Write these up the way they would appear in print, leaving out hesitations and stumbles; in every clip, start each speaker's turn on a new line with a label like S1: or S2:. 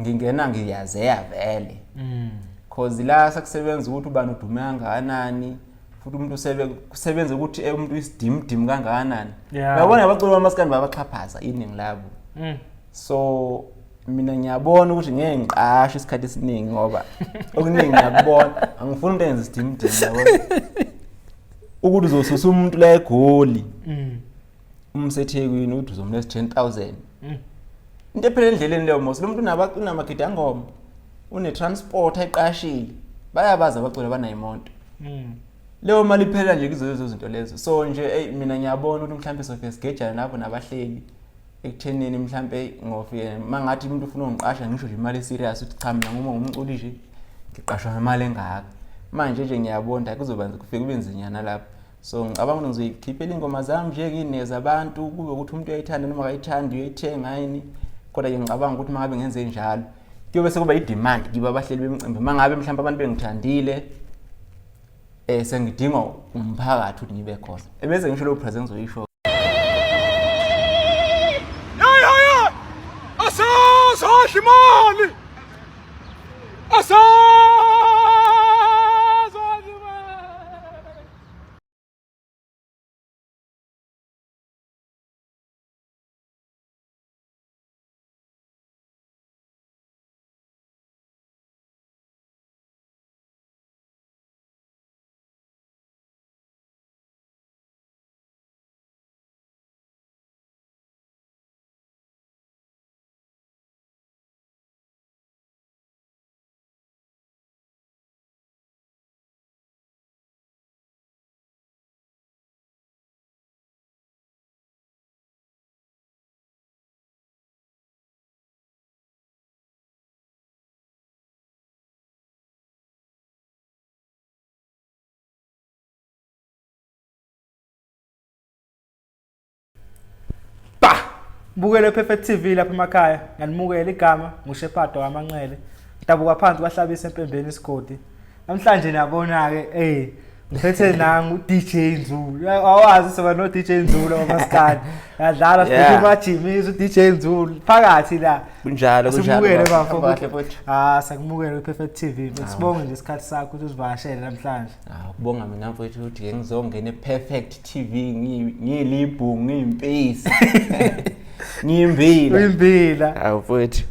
S1: ngingena ngiyazeya vele cause la sakusebenza ukuthi ubani udume kangakanani futhi umuntu usebenza ukuthi umuntu isidimdim kangakanani uyabona abaculi bamaskandi babaxhaphaza iningi labo so mina ngiyabona ukuthi ngeke ngiqashe isikhathi esiningi ngoba okuningi ngiyakubona angifuni into enze isidimdim yabona ukuthi uzosusa umuntu la eGoli umsethekwini uthi uzomlesa 10,000 into ephela endleleni leyo mos lo muntu unamagidi angoma une transport ayiqashile bayabaza abaculi banayimoto leyo mali iphela nje kuzo zinto lezo so nje mina ngiyabona ukuthi mhlambe sofike sigejana lapho nabahleli ekuthenini mhlambe ngofike mangathi umuntu ufuna ungiqasha ngisho nje imali serious uthi cha mina ngoma ngumculi nje ngiqashwa ngemali engaka manje nje ngiyabona kuzobanza kufika kubenzinyana lapho so ngicabanga ukuthi ngizoyikhiphela ingoma zami nje kineza abantu kube ukuthi umuntu uyayithanda noma akayithandi uyayithenga yini kodwa ke ngicabanga ukuthi mangabe ngenze njalo kuyobe sekuba idemand kiba abahleli bemicimbi mangabe mhlawumbe abantu bengithandile sengidinga umphakathi ukuthi ngibe khona ebese ngisho lo presence oyisho Ashimali Asa
S2: Bukele Perfect TV lapha emakhaya nganimukela igama nguShepado kaManxele dabuka phansi kwahlabisa empembeni isigodi namhlanje niyabona ke ngiphethe nangu DJ Nzulu awazi soba no DJ Nzulu wamaskandi yadlala futhi majimisa uDJ Nzulu phakathi la
S1: kunjalo
S2: simukele bafowethu sakumukele Perfect TV sibonge nje isikhathi sakho ukuthi uzivashele namhlanje
S1: ukubonga mina mfowethu ukuthi ngizongena ePerfect TV ngiyilibhu ngiyimpisi Ngimbila
S2: mfowethu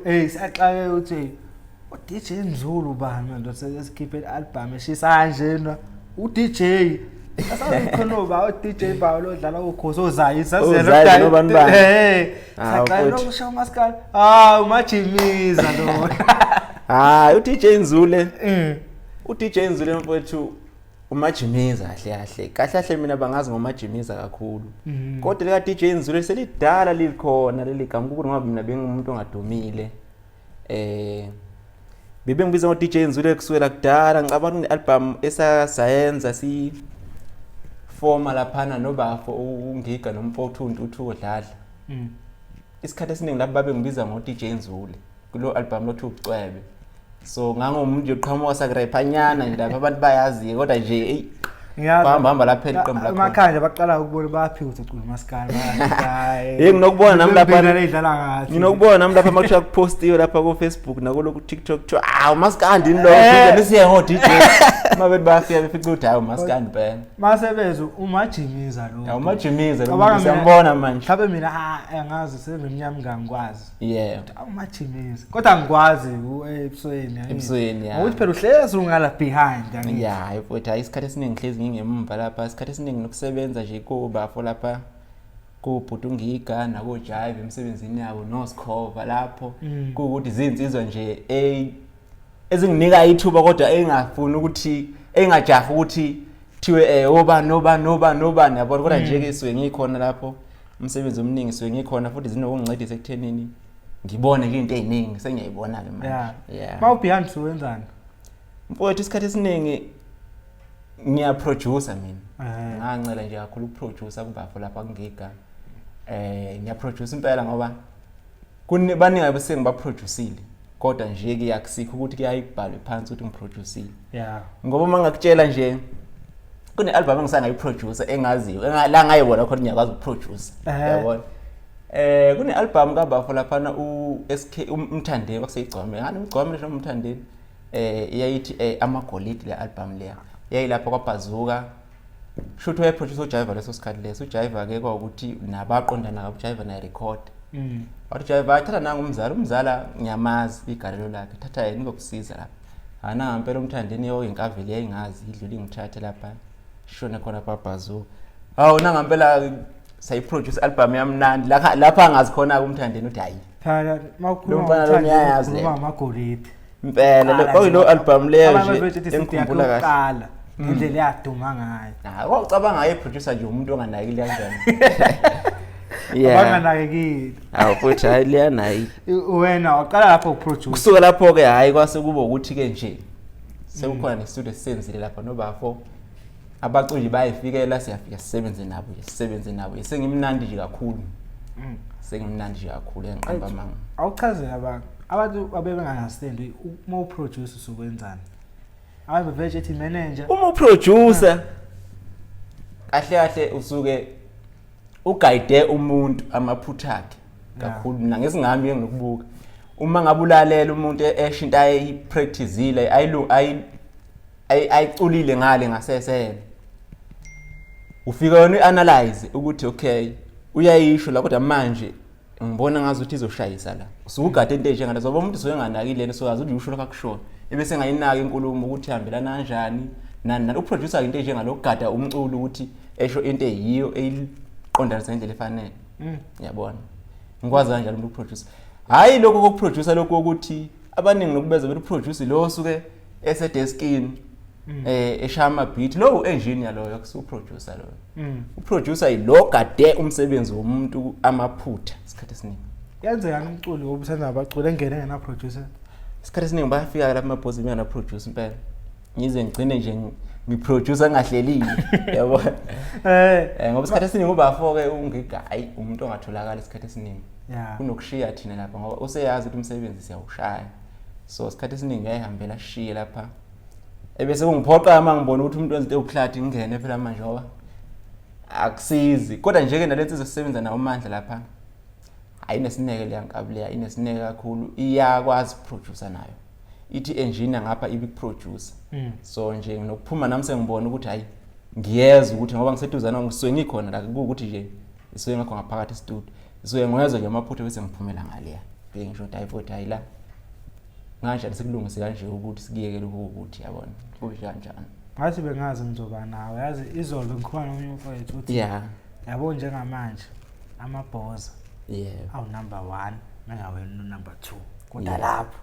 S2: siyaxake ukuthi uDJ Nzulu bani manje sesikhiphe i-album eshisa kanjena uDJ asazikhuluma uDJ bawo lodlala ukhosi ozayi
S1: sazela nobani bani
S2: saqala nokusho umaskali umajimiza lo
S1: uDJ Nzulu uDJ Nzulu mfowethu umajimiza kahle mina bangazi ngomajimiza kakhulu kodwa leka DJ Nzulu selidala likhona leli gama ukuthi ngoba mina bengumuntu ongadumile bebengibiza ngo DJ Nzulu kusukela kudala ngicabanga une-album esayenza si forma laphana nobafo ungiga nomfowethu uthu odlala isikhathi esiningi lapho babengibiza ngo DJ Nzulu kulo album lothi ucwebe so ngangomuntu yoqhamuka sakrayphanyana nje lapha abantu bayazi kodwa nje hamba lapha iqembu lakho
S2: emakhaya baqala ukubona baphi ukuthi ucula maskani
S1: nginokubona nami lapha nginokubona nami lapha makusha kupostiwe lapha ku Facebook nako ku TikTok umaskandi lo besiye ngo DJ mabethi bafika befica ukuthi umaskandi band
S2: masebenza umajimiza lo
S1: umajimiza lo siyambona manje
S2: mhlabe mina angazi sebemnyama ngangikwazi umajimiza kodwa ngikwazi ebusweni ukuthi phela uhlezi ungala behind
S1: futhi isikhathi esiningi hlezi ngingemva lapha isikhathi esiningi nokusebenza nje kubafo lapha kubhuti ungiga nako jive emsebenzini yabo nosikhova lapho ukuthi izinsizwa nje ezinginika ithuba kodwa engafuni ukuthi engajaha ukuthi thiwe nobani yabona kodwa nje ke suke ngikhona lapho umsebenzi omningi suke ngikhona futhi zinokungincedisa ekuthenini ngibone into eziningi sengiyayibona ke manje
S2: mawubehind wenzani
S1: mfowethu isikhathi esiningi ngiyaproducer mina ngancela nje kakhulu ukuproducer kubafo lapha kungiga ngiyaproduce impela ngoba baningi abesengi baproducile kodwa nje ke yakusikho ukuthi kuyayibhalwe phansi ukuthi ngiproducile ngoba mangakutshela nje kune album engisangayiproducer engaziyo la ngayibona khona ngiyakwazi ukuproducer yabona Kune album kaBafo laphana uSK umthandeni wakuseyigcome ngani umgcome nje umthandeni iyayithi amagolide le album leya yayilapha kwaBazuka shothi wayeproduce uJiva leso sikhathi leso uJiva ke kwaukuthi nabaqondana kaBuJiva na record wathi Jiva athatha nanga umzala ngiyamazi igalelo lakhe thatha yena ngokusiza lapha ana ngempela umthandeni yo inkaveli yayingazi idlule ngithathe lapha shona khona baBazuka hawu nanga ngempela sayiproduce album yamnandi lapha angazi khona umthandeni uthi hayi
S2: phela
S1: umthandeni
S2: amagolide
S1: impela lo album leyo nje
S2: engikhumbula kahle indlela yaduma ngayo
S1: kwacabanga ngaye producer nje umuntu onganakile kanjani
S2: abanganakekile
S1: futhi hayi liyanayi
S2: wena waqala lapho ukuproduce
S1: kusuka lapho ke hayi kwase kuba ukuthi ke nje sekukhona nestudio senzile lapha noBafo abaculi bayifikela siyafika sisebenze nabo sengimnandi nje kakhulu sengimnandi nje kakhulu enqamba manga
S2: awuchazela abantu abebengaunderstand uma uproducer usukwenzani ayibe vegethi manager
S1: uma uproducer kahle usuke uguide umuntu amaphutha akhe kakhulu mina ngesingami ngikubuka uma ngabulalela umuntu eshinta ayipracticeile ayiculile ngale ngasesele ufika wena uanalyze ukuthi okay uyayisho la kodwa manje ngibona ngazi ukuthi izoshayisa la usukugade into enjengale zoba umuntu soyenganakile yena soyazi ukuthi usho lokakushona ebese ngayinaka inkulumo ukuthi ihambelana kanjani nani uproducer into enjengalo ukugada umculo ukuthi esho into eyiyo eyiqondanisa indlela efanele yabona ngikwazi kanjalo umuntu uproducer hayi lokho kokuproducer lokho ukuthi abaningi nokubeza bethi producer lo osuke esedeskini eshama beat lo engineer lo yakusu producer lo uproducer yilo gade umsebenzi womuntu amaphutha isikhathi esiningi
S2: yenzeka umculo wobusenza abaculi engene ngena producer
S1: isikhathi esiningi bayafika lapha amabhozi mina producer impela ngize ngigcine nje ngiproducer ngahlelile yabona ngoba isikhathi esiningi uBafo ke ungigayi umuntu ongatholakala isikhathi esiningi kunokushiya thina lapha ngoba useyazi ukuthi umsebenzi siyawushaya so isikhathi esiningi ayihambela shishiye lapha ebese kungiphoqa ngibona ukuthi umuntu wenza into yokuhlathi ngene phela manje ngoba akusizi kodwa nje ke nalenze izosebenza nawo amandla lapha ayinesineke leyankabule ayinesineke kakhulu iyakwazi producer nayo ithi engineer ngapha ibi producer so nje nokuphuma nami sengibona ukuthi hayi ngiyeza ukuthi ngoba ngiseduzana ngisuke ngikhona la ukuthi nje isuke ngakho ngaphakathi studio isuke ngiyeza nje amaphutha bese ngiphumela ngaleya beke ngisho ukuthi hayi la nganje sikulungise kanje ukuthi sikiyeke lokho ukuthi yabona kube kanjani
S2: ngathi bengazi ngizoba nawe yazi izolo ngikhona nomunye umfowethu uthi yabo njengamanje amabhoza awu number 1 mengawe number 2 kodwa lapho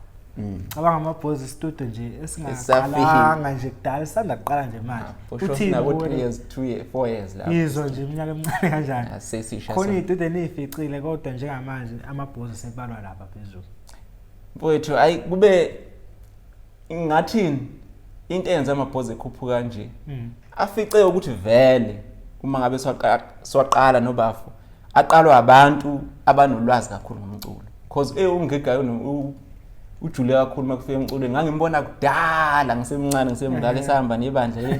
S2: cabanga amabhoza studio nje esingaqalanga nje kudala sisanda kuqala nje manje
S1: uthi nabo 3 years 4 years lapho
S2: izolo nje iminyaka emincane kanjani
S1: asesisha
S2: khona istudio nificile kodwa njengamanje amabhoza sekubalwa lapha phezulu
S1: mfowethu ayi kube ngathini into enza amabhoza ekhuphuka kanje afice ukuthi vele uma ngabe siwaqala noBafo aqalwa abantu abanolwazi kakhulu ngomculo because ungegayo ujule kakhulu makufika emculweni ngangimbona kudala ngisemncane ngisemngaka esahamba nebandla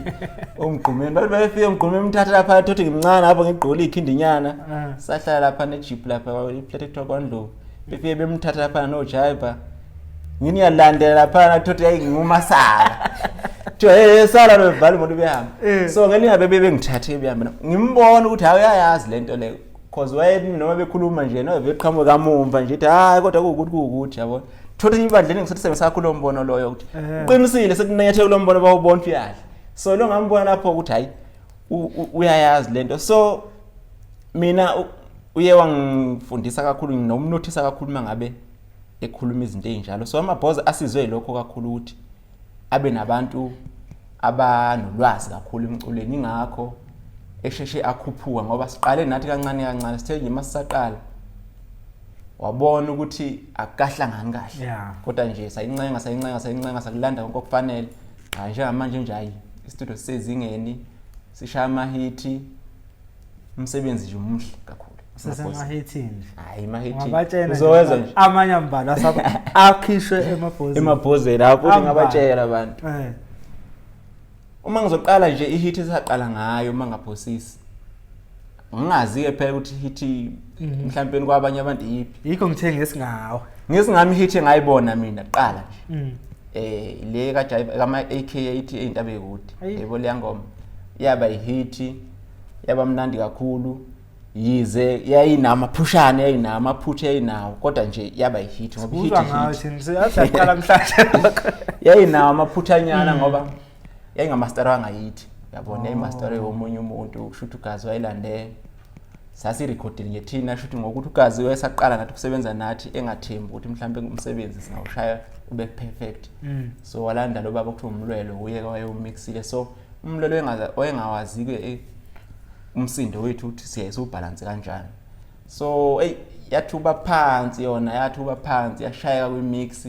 S1: omgqumeni bathi bayefika emgqumeni umthatha lapha thothi ngimncane lapho ngigqola ikhindinyana sahlala lapha nejeep lapha iplate ekuthiwa kwaNdlovu befike bemthatha lapha noJiva ngini yalandela lapha thothi ngingumsala sala lovalo umuntu behamba so ngelingabe bengithathe behamba ngimbona ukuthi ayayazi lento leyo because wayeni noma bekhuluma nje no beqhamuka kamumva nje ethi hayi kodwa kuukuthi yabo thothi ibandleni ngisathi sebesakhuluma umbono loyo ukuthi uqinisile sekunethe kulombono bawubona uyahle so lo ngambona lapho ukuthi hayi uyayazi lento so mina uye wangifundisa kakhulu nomnothisa kakhulu mangabe ekhuluma izinto ezinjalo so amabhoza asizwe lokho kakhulu ukuthi abe nabantu abanolwazi kakhulu emculweni ingakho esheshe akhuphuka ngoba siqale nathi kancane sithe nje masisaqala wabona ukuthi akahlangani kahle kodwa nje sayincenga sakulanda konke okufanele njengamanje nje hayi istudio sisezingeni sishaya amahithi umsebenzi nje umuhle kakhulu
S2: sesemahithi nje
S1: hayi mahithi uzoweza nje
S2: amanye ambalo akhishwe
S1: emabhozeni lapho ngabatshela abantu uma ngizoqala nje ihit esaqala ngayo mangaphosisi ngingazi ke phela ukuthi hit mhlawumbe kwabanye abantu yipi
S2: yikho ngithe ngesingawo
S1: ngesingami hit engayibona mina kuqala nje le kaJaiva kama AK80 eintabe kude yebo le ngoma yaba ihit yaba mnandi kakhulu yize yayinama phushane yayinama phuthe yayinawo kodwa nje yaba ihit ngoba ihit
S2: ngayo thina siyaqala mhlanje
S1: yayinawo amaphuthanyana ngoba yayingamaster wangayithi yabona imaster yomunye umuntu ukushuthi ugazi wayilande sasi recording ngethina shuthi ngokuthi ugazi wayesaqala nathi kusebenza nathi engathembi ukuthi mhlawumbe umsebenzi singawushaya ube perfect so walanda lo baba ukuthi umlwelo uye wayewumixile so umlwelo wayengawazi ke umsindo wethu ukuthi siyayisobalance kanjani so yathuba phansi yona yathuba phansi yashayeka kwimix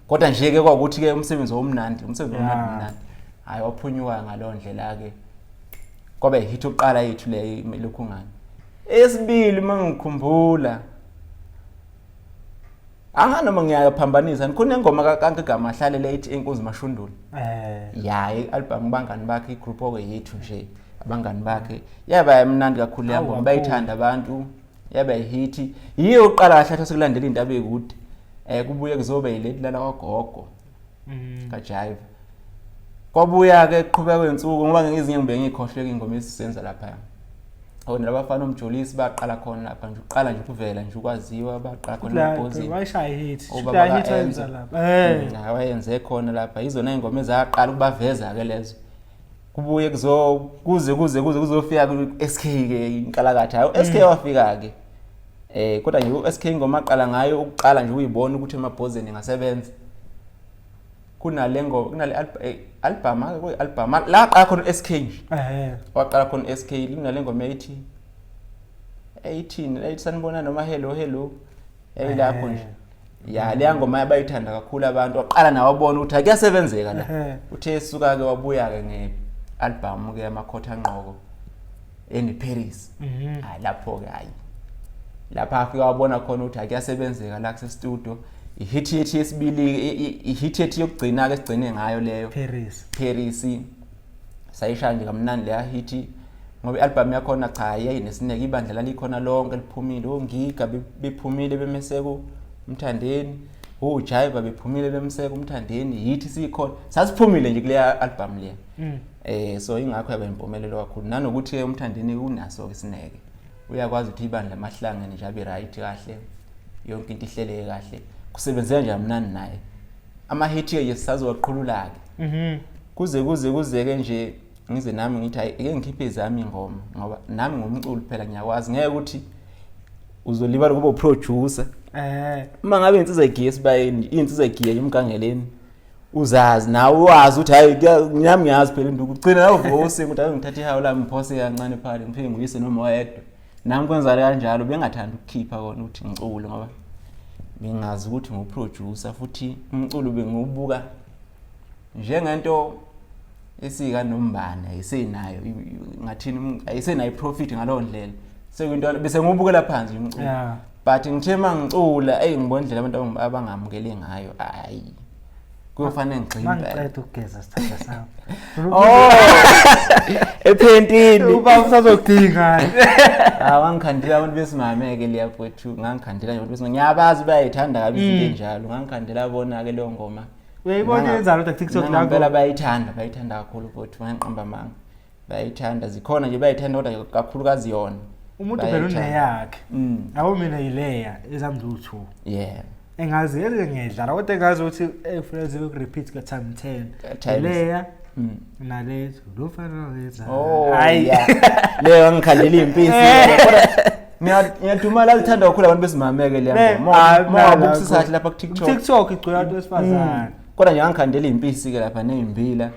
S1: kodwa nje ke kwakuthi ke umsebenzi womnandi mnandi hayi waphunyuka ngalondlela ke kwabe hit oqala yethu le lokhungani esibili mangikhumbula anganoma ngiyaphambanisa nikhona ingoma kaNkegama ahlalela ithi enkozi mashundula ya album bangani bakhe igroup okwe yethu nje abangani bakhe yaba emnandi kakhulu yabo bayithanda abantu yaba hit yiyo oqala kahle sekulandela indaba ekude kubuye kuzobe yileti lala kwagogo kaJaiva kwabuya ke qhubeka kwensuku ngoba ngezinye ngibe ngikhohleke ingoma esisenza lapha ona labafana umjolisi baqala khona lapha nje uqala nje ukuvela nje ukwaziwa baqala khona uBozi
S2: wayishaya hit la hit enza lapha
S1: wayenze khona lapha izona ingoma ezaqala ukubaveza ke lezo kubuye kuze kuzofika ku SK ke inkalakatha hayo SK wafika ke kodwa nje uSK ingoma aqala ngayo ukuqala nje uyibona ukuthi emabhozeni ngasebenza kunale ngoma kunale album la khona SK nje waqala khona SK linale ngoma 18 sanibona noma hello lapho nje ya le ngoma yabayithanda kakhulu abantu waqala nawo wabona ukuthi akuyasebenzeka la uthe esuka ke wabuya ke ngealbum ke yamakhotha ngqoko eParis lapho ke hayi lapha afika wabona khona ukuthi akuyasebenzeka la kuse studio ihit yesibili ihit yokugcina ke sigcine ngayo leyo Paris sayisha nje kamnandi leya hit ngoba ialbum yakho na cha yayinesineke ibandla lalikhona lonke liphumile ongiga bephumile bemeseko umthandeni uJaiva bephumile bemseko umthandeni hit sikhona sasiphumile nje kule album leya so ingakho yaba impumelelo kakhulu nanokuthi umthandeni unaso ke sineke uyakwazi ukuthi ibandla amahlangene nje abe right kahle yonke into ihleleke kahle kusebenzela nje amnani naye ama hit ke sisazowaqhulula ke kuze ke nje ngize nami ngithi ake ngikhiphe izami ingoma ngoba nami ngumculi phela ngiyakwazi ngeke ukuthi uzolibala kuba uproducer uma ngabe insizwa igiye sibayeni insizwa igiye emgangeleni uzazi nawe wazi ukuthi hayi nyami ngiyazi phela into ugcina nawe vose ukuthi hayi ngithathe ihawu lami ngiphose kancane phale ngiphe nguyise noma oyedwa nami kwenza kanjalo bengathanda ukukhipha kona ukuthi ngicule ngoba bengazi ukuthi nguproducer futhi umculo bengibuka njengento esika nombane ayisenayo ngathini ayisenayo profit ngalo ndlela sekuyinto bese ngubukela phansi umculo but ngithema ngicula ngibona indlela abantu abangamukele ngayo hayi kuyofanele ngiximbe
S2: mangicela ukugeza sithanda sami
S1: ephentini
S2: uba usazodinga
S1: awangikhandela abantu besimameke liyaphethu ngangikhandela nje abantu besimameke ngiyabazi bayayithanda kabi izinto enjalo ngangikhandela bona ke leyo ngoma
S2: uyayibona yenza lo TikTok la
S1: ngempela bayithanda kakhulu futhi mangiqamba manga bayithanda zikhona nje bayithanda kodwa kakhulukazi yona
S2: umuntu phela uneyakhe abo mina yileya ezamduthu engazi ngiyedlala kodwa engazi ukuthi efreze ukurepeat ka time 10 leya nalethu lo fana wenza
S1: hayi leyo ngikhandela impisi kodwa ngiyadumala lithanda kakhulu abantu besimameke leyo ngoma ngokusisahla lapha ku
S2: TikTok igcwele abantu besifazana
S1: kodwa nje ngikhandela impisi ke lapha nezimbila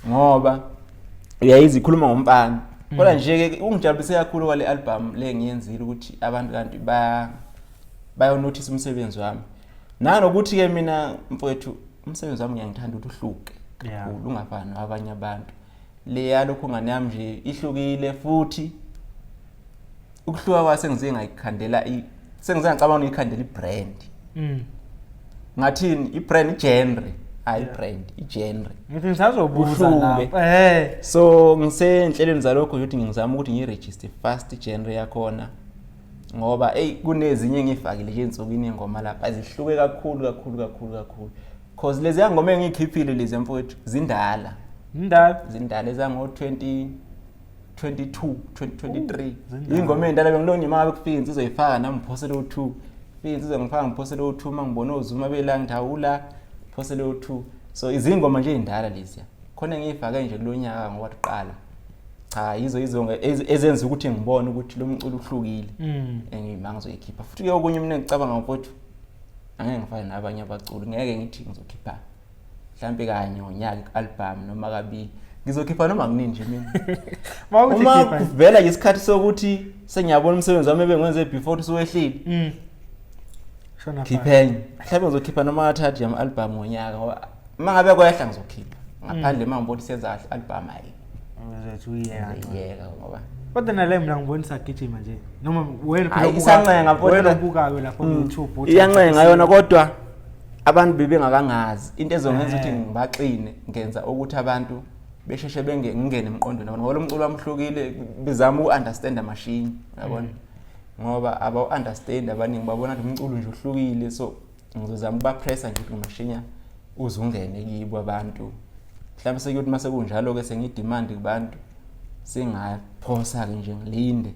S1: ngoba uyayizi ikhuluma ngompani kodwa nje ke ungijabulise kakhulu kwale album le ngiyenzile ukuthi abantu kanti bayo notice umsebenzi wami nanokuthi ke mina mfowethu umsebenzi wami ngiyangithanda ukuthi uhluke kakhulu ungafani nabanye abantu le yalokho ngane yami nje ihlukile futhi ukuhluka kwase ngize ngayikhandela sengize ngicabanga ukuyikhandela ibrand ngathini ibrand genre ayi brand igenre
S2: ngithi ngisazobuza
S1: Uhluke.
S2: lapha
S1: so ngisenhlelweni zalokho ukuthi ngizama ukuthi ngiregister fast genre yakhona ngoba kunezinye engifakile nje insukwini ingoma lapha azihluke kakhulu cause lezi ngoma engikhiphile lezi mfowethu zindala ezango 2022 2023 ingoma endala bengilonye mangabe kufika insizwe ifaka nami ngiphosele u2 fika insizwe ngifaka ngiphosele u2 mangibona ozuma belanga ngithawula phosele u2 so izingoma nje indala lezi khona ngiyifake nje kulonyaka ngoba uqala cha yizo ezenza ukuthi ngibone ukuthi lo mculo uhlukile engiyimanga ngizoyikhipha futhi ke okunye mina ngicabanga mfowethu angeke ngifane nabanye abaculi ngeke ngithi ngizokhipha mhlambe kanye ngonyaka album noma kabili ngizokhipha noma kunini nje mina uma kuvela isikhathi sokuthi sengiyabona umsebenzi wami ebengwenze before usuwehlile
S2: shona
S1: khiphenye mhlawumbe ngizokhipha noma 3 jam album ngonyaka ngoba mangabe kwehla ngizokhipha ngaphandle mangibona senza album hayi
S2: uzethu uyeka
S1: ngoba
S2: kodwa nale mina ngibonisa gijima nje noma wena
S1: phela isancenga
S2: wena ubukayo lapha ku YouTube
S1: iyancenga yona kodwa abantu bebengakangazi into ezongenza ukuthi ngibaqine ngenza ukuthi abantu besheshe ngingene emqondweni ngoba lo mculo wamhlukile bizama uunderstand machine yabona ngoba aba understand abaningi babona ukuthi umculo nje uhlukile so ngizozama ukuba pressure nje ukuthi machine uzungene kibo abantu mhlawumbe sekuthi mase kunjalo ke sengidemand kubantu singaphosa ke nje ngilinde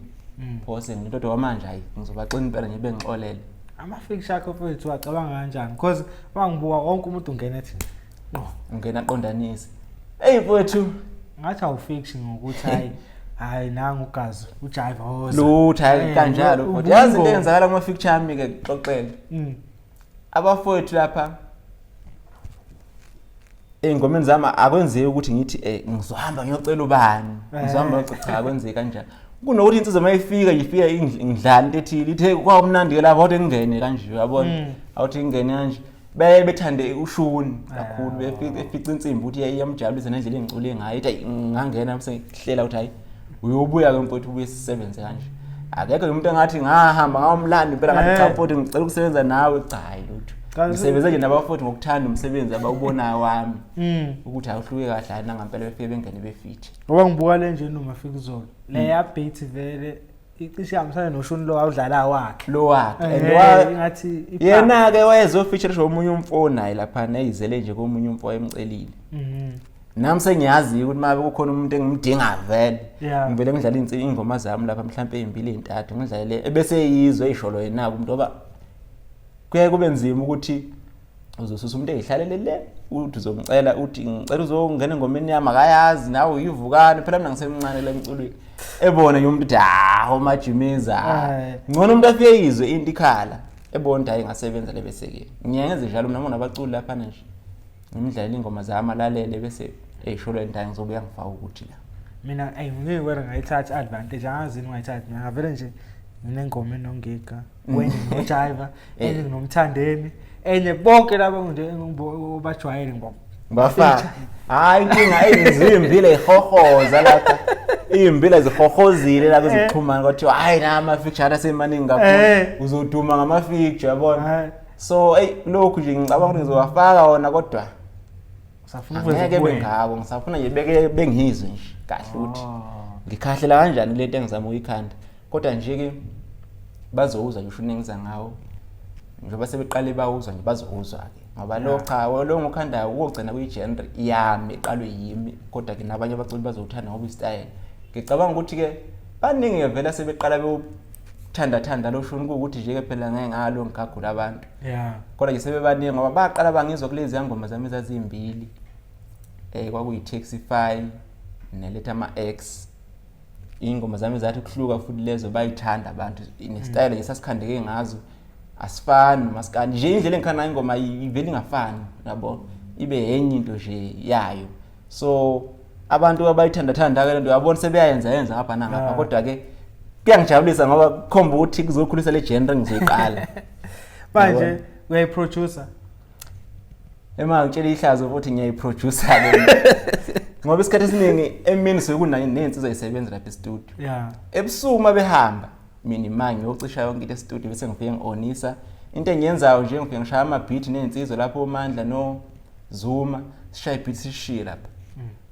S1: phose ngintotho kwamanje hayi ngizobaxina impela nje bengixolele
S2: ama-fiction akho mfethu wacabanga kanjani because wangibuka wonke umuntu ungena ethi
S1: ungena aqondanise mfethu
S2: ngathi awu-fiction ngokuthi hayi nangu ugazi ujive hoza
S1: lutho hayi kanjalo kodwa yazi into eyenzakala kuma-fiction ami ke kuxoxele abafowethu lapha engomeni zami akwenzeki ukuthi ngithi ngizohamba ngiyocela ubani ngizohamba cha akwenzeki kanjalo kunokuthi insizwa mayifika ifika ingidlala into ethile ithe kwamnandi ke lapho awuthi ngene kanje uyabona awuthi ngene kanje bethande ushuni kakhulu befica insimbi ukuthi iyamjabulisa nendlela engicule ngayo ithi ngangena bese ngihlela ukuthi hayi uyobuya ke mfowethu ubuye sisebenze kanje akekho umuntu engathi ngahamba ngawumlandi impela ngathi cha mfowethu ngicela ukusebenza nawe cha hayi lutho ngisebenza nje nabafowethu ngokuthanda umsebenzi abawubonayo wami ukuthi awuhluke kahle hayi nangampela befike bengene befithe
S2: ngoba ngibuka le nje noma fika uzolo le update vele icishe ihambisana noshuni lo awudlala wakhe
S1: and
S2: ngathi
S1: yena ke wayezofeature omunye umfo naye lapha nayizele nje komunye umfo emcelile nami sengiyazi ukuthi mabe kukhona umuntu engimdinga vele ngivele ngidlala ingoma zami lapha mhlawumbe ezimbili ezintathu ngidlalele ebese yizwe eyisholo yena umuntu oba kuye kube nzima ukuthi uzosusa umuntu ehlalele le uthi uzomcela uthi ngicela uzongena engomeni yami akayazi nawe uyivukana phela mina ngisemncane la emculweni ebona nje umuntu uthi omajimiza ngcono umuntu afike yizwe into ikhala ebona hayi ngasebenza le bese ke ngiyenze njalo mina nginabaculi lapha nje ngimdlalela ingoma zami alalele bese eyisholo into ngizobuya ngifaka ukuthi la
S2: mina ngeke wena ngayithatha advantage angazini ngayithatha mina ngavele nje nginengoma enongiga wenye nojiva enye nomthandeni enye bonke laba nje obajwayele
S1: ngibafaka hayi inkinga ezimbile ihohoza lapha izimbile zihohozile lapha ezixhumana kwathiwa hayi nama feature asemaningi kakhulu uzoduma ngama feature yabona so lokhu nje ngicabanga ukuthi ngizowafaka wona kodwa
S2: usafuna
S1: ngeke bengako ngisafuna nje beke bengizwe nje kahle uthi ngikhahlela kanjani lento engizama ukuyikhanda kodwa nje ke bazowuzwa ngisho unengiza ngawo njengoba sebeqale bawuzwa nje bazowuzwa ke ngoba lo cha lo ngokhandayo ukugcina kuyigenre yami eqalwe yimi kodwa ke nabanye abaculi bazowuthanda ngoba istyle ngicabanga ukuthi ke baningi vele sebeqala bethanda lo shuni ukuthi nje ke phela ngeke ngalo ngigagula abantu kodwa ke sebebaningi ngoba baqala bangizwa kulezi ngoma zami ezazimbili kwakuyi Taxify neletha ama X ingoma zami zathi kuhluka futhi lezo bayithanda abantu ine style ngesasikhandeke ngazo asifani maskani nje indlela engikhana ingoma iveli ingafani yabo ibe enye into nje yayo so abantu abayithanda ke lento yabona sebeyayenza ngapha nangapha kodwa ke kuyangijabulisa ngoba kukhomba ukuthi kuzokhulisa le genre ngizoyiqala
S2: manje uyayiproducer
S1: ngitshela ihlazo ukuthi ngiyayiproducer ke ngoba isikhathi esiningi emini sekunayo nensiza isebenza lapha e-studio ebusuku mabehamba mina imanje yocisha yonke into e-studio bese ngifike ngionisa into engiyenzayo nje ngifike ngishaya ama beat nensizo lapho uMandla zuma sishaye beat sishiye lapha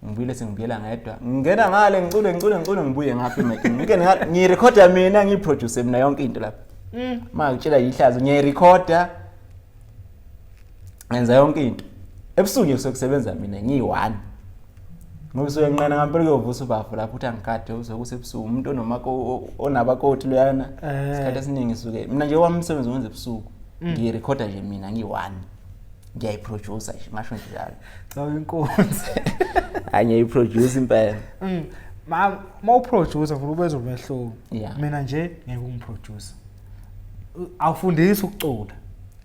S1: ngibuyele sengibuyela ngedwa ngingena ngale ngicule ngibuye ngapha emic ngike ngirecorda mina ngiproduce mina yonke into lapha ngitshela yihlazo ngiyayirecorda ngenza yonke into ebusuku sokusebenza mina ngiyi1 ngoba soyanqana ngempela kuyovusa ubafu lapho uthi angikade uzokusebusuku umuntu onomako onabakoti loyana isikhathi esiningi suke mina nje wamsebenzi wenza ebusuku ngiyirecorda nje mina ngiyi1 ngiyayiproducer nje ngasho njalo
S2: Sawu inkonzo
S1: angiyayiproduce impela
S2: ma uproducer ufuna ubezwe umehluko
S1: Yeah.
S2: mina nje ngeke umproducer awufundisi ukucula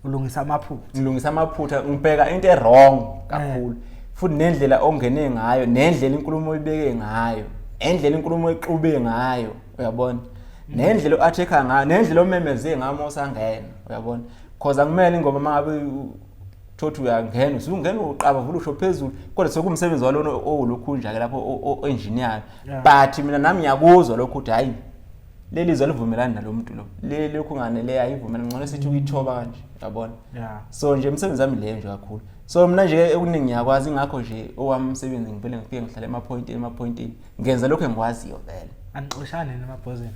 S2: ulungisa amaphutha
S1: ngilungisa amaphutha ngibheka into e-wrong kakhulu futhi nendlela ongene ngayo nendlela inkulumo oyibeke ngayo endlela inkulumo exube ngayo uyabona nendlela oatheka ngayo nendlela omemeze ngayo mosangena uyabona because akumele ingoma mangabe thothi uyangena usungena uqaba vula usho phezulu kodwa sokumsebenzi walona owulukhunja ke lapho o-engineer but mina nami ngiyakuzwa lokho uthi hayi leli zwe livumelana nalomuntu lo leli lokhu nganele ayivumela ngcono sithi ukithoba kanje uyabona so nje umsebenzi wami leyo nje kakhulu so mina nje ekuningi ngiyakwazi ngakho nje owami umsebenzi ngivele ngifike ngihlala emapointini ngenza lokho engikwaziyo vele
S2: anixoshane nemabhozeni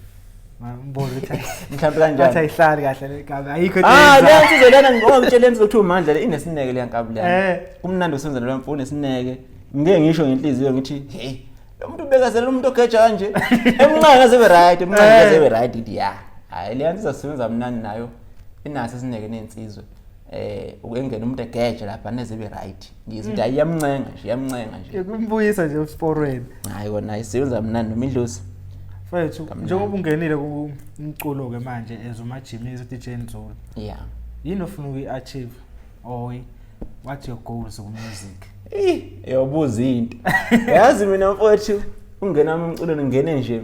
S2: mbozo ukuthi
S1: mhlawumbe kanjani
S2: athi ayihlali kahle legama ayikho
S1: le nsizwe lena ngokutshela ukuthi uMandla inesineke le yankabula yana kumnandi usenza lo mfuni nesineke ngeke ngisho ngenhliziyo ngithi hey lo muntu ubekazela umuntu ogeja kanje emncane azebe right emncane azebe right ithi ya hayi le yanto izasebenza mnani nayo inaso isineke nensizwe ukengena umuntu egeja lapha nezebe right ngizwe ukuthi iyamncenga nje
S2: kumbuyisa nje usporweni
S1: hayi kona isebenza mnani nomidlozi
S2: Fethu njengoba ungenile kumculo ke manje ezumajimisi DJ Nzulu.
S1: Yeah.
S2: Yini ofuna ukuachieve or what your goals ku music?
S1: Yobuza into. Yazi mina mfowethu ungena umculweni ngene nje.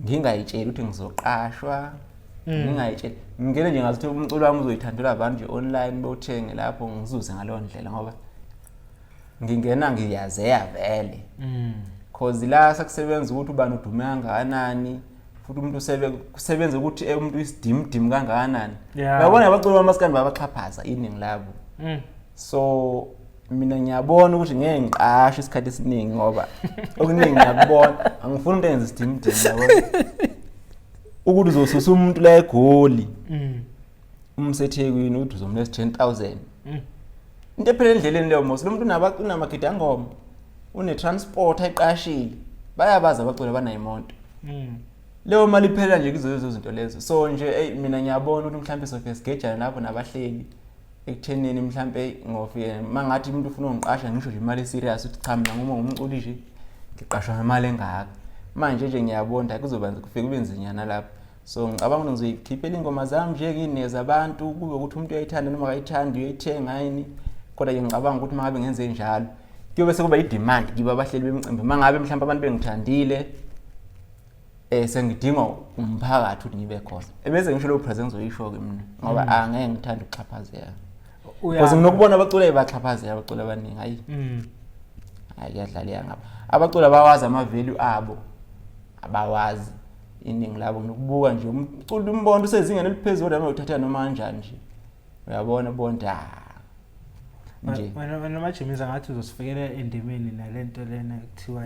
S1: Ngingayitshela ukuthi ngizoqashwa. Ngingayitshela. Ngingene nje ngathi umculo wami uzoyithandela abantu nje online bowuthenge lapho ngizuze ngalowo ndlela ngoba ngingena ngiyazeya vele. Cause la sakusebenza ukuthi ubani udume kangakanani futhi umuntu usebenza ukuthi umuntu isidimdim kangakanani uyabona abaculi bamaskandi babaxhaphaza iningi labo so mina ngiyabona ukuthi ngeke ngiqashe isikhathi esiningi ngoba okuningi ngiyakubona angifuni into enze isidimdim yabona ukuthi uzosusa umuntu la eGoli umsethekwini uthi uzomlesa 10,000 into ephela endleleni leyo mos lo muntu unamagidi angoma une-transport ayiqashile bayabaza abaculi abanayimoto leyo mali iphela nje kizo lezo zinto lezo so nje mina ngiyabona ukuthi mhlambe sofike sigejana lapho nabahleli ekuthenini mhlambe ngofike mangathi umuntu ufuna ungiqasha ngisho nje imali serious uthi cha mina ngoma ngumculi nje ngiqashwa ngemali engaka manje nje ngiyabona kuzobanza kufike kube nzinyana lapho so ngicabanga ukuthi ngizoyikhiphela ingoma zami nje kineza abantu kube ukuthi umuntu uyayithanda noma akayithandi uyayithenga yini kodwa ngicabanga ukuthi mangabe ngenze njalo kuyobe sekuba idemand kiba abahleli bemicimbi mangabe mhlawumbe abantu bengithandile sengidinga umphakathi ukuthi ngibe khona ebese ngisho lo presence ngizoyisho ke mina ngoba angeke ngithanda ukuxhaphazeka because nginokubona abaculi baxhaphazeka abaculi abaningi hayi kuyadlaleka ngapha abaculi abawazi ama-value abo abawazi iningi labo nokubuka nje umculi umbona usezingeni eliphezulu noma uthatha noma kanjani nje uyabona bonda nje
S2: wena majimisa ngathi uzosifikela endimeni nalento lena kuthiwa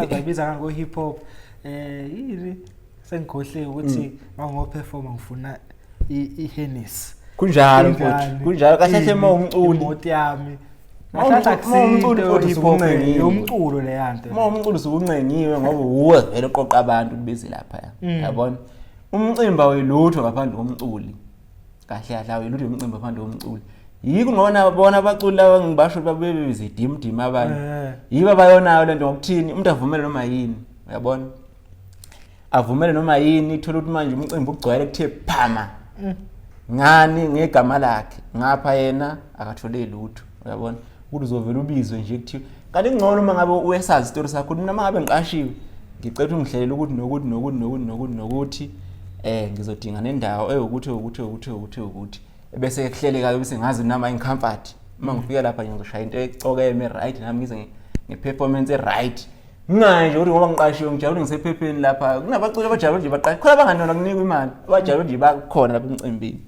S2: asabiza kango hip hop yini sengikhohle ukuthi mangoperforma ngifuna iHennis
S1: kunjalo mfowethu kunjalo kahle hle umculi
S2: imoto yami
S1: umculi futhi ukuncengiwe
S2: umculo le yanto
S1: umculi usuncengiwe ngoba uwe vele oqoqa abantu kubeze lapha yabona umcimba welutho ngaphandle komculi kahle kahle welutho umcimba ngaphandle komculi yiko ngona bona abaculi laba ngibasho babe bizidimdim abanye yiba abayonayo lento ngokuthini umuntu avumele noma yini uyabona avumele noma yini ithola ukuthi manje umcimbi ugcwele kuthe phama ngani ngegama lakhe ngapha yena akathole lutho uyabona ukuthi uzovela ubizwe nje kuthiwa kanti ngcono mangabe uyesazi story sakho noma ngabe ngiqashiwe ngicela ungihlelela ukuthi nokuthi ngizodinga nendawo ukuthi bese kuhleleka bese ngazi nama incomfort mangifika lapha ngizoshaya into ecokeme right nami ngize ngeperformance right nganje ukuthi ngoba ngiqashiwe ngijabule ngisephepheni lapha kunabaculi abajabule nje baqasha khona banganona kunika imali abajabule nje bakhona lapha emcimbini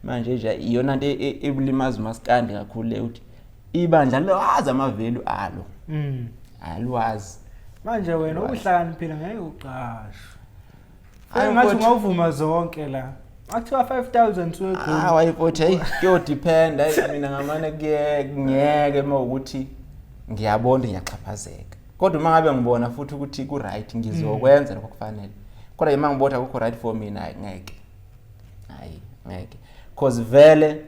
S1: manje nje iyona nto ebulimaza uMaskandi kakhulu le uthi ibandla lazi amavelu alo alwazi
S2: manje wena ubuhlakaniphile ngeke uqashwe ngathi ungavuma zonke la akuthiwa 5000 suegoli
S1: wayifothi hey kuyodepend mina ngamane ngeke mawukuthi ngiyabona ngiyaxhaphazeka kodwa uma ngabe ngibona futhi ukuthi ku right ngizokwenza lokho kufanele kodwa uma ngibona akukho right for mina ngeke ngeke cause vele